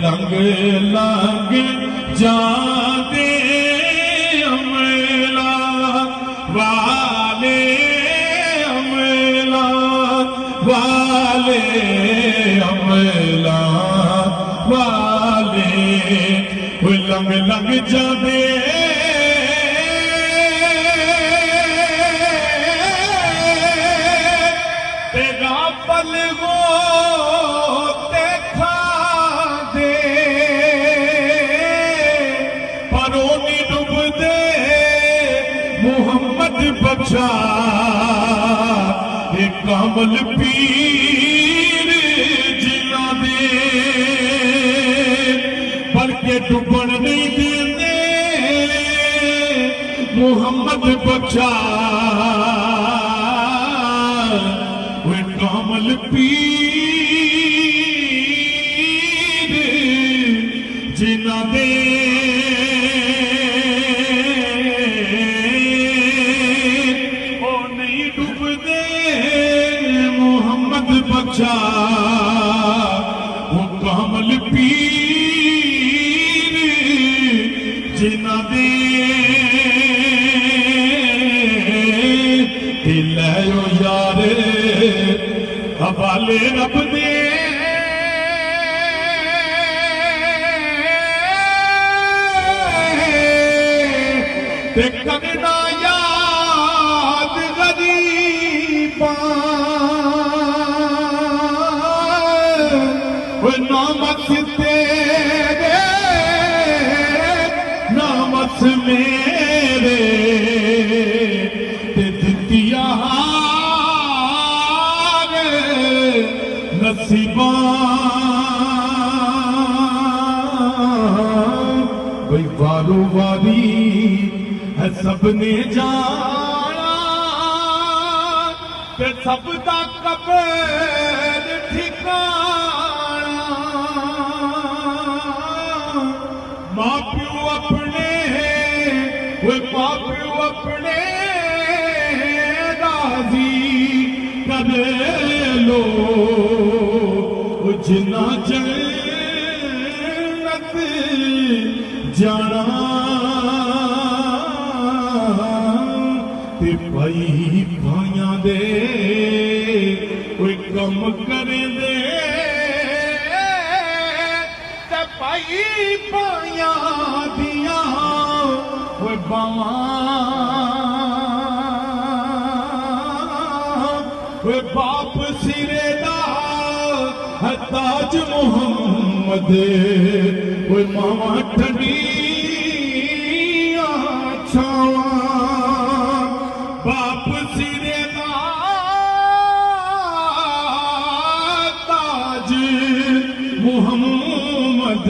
lung lung जाते अमला वाले अमला वाले अमला वाले लंग लंग जाते बख्शा एक कामल पीर जिला दे पर के डुबन नहीं देते मोहम्मद बख्शा वे कामल पीर जिला दे बख्शा वो कामल पीर जिना दे लो यार हवाले रब दे ते कगना याद गरीबा नामत तेरे नामत मेरे ते दितिया हार नसीबा भाई वारो वारी है सबने जाना ते सबदा कब्र ठिकाना माँ प्यो अपने वे माँ प्यो अपने राजी कर लो जिना जन्नत जाना ते भाई भाइयां दे कोई कम करे दे ते भाई भाइयां दिया वो बावा वो बाप सिरे दा है ताज मोहम्मद वो मावा ठंडिया छावा बाप सिरे दा ताज मोहम्मद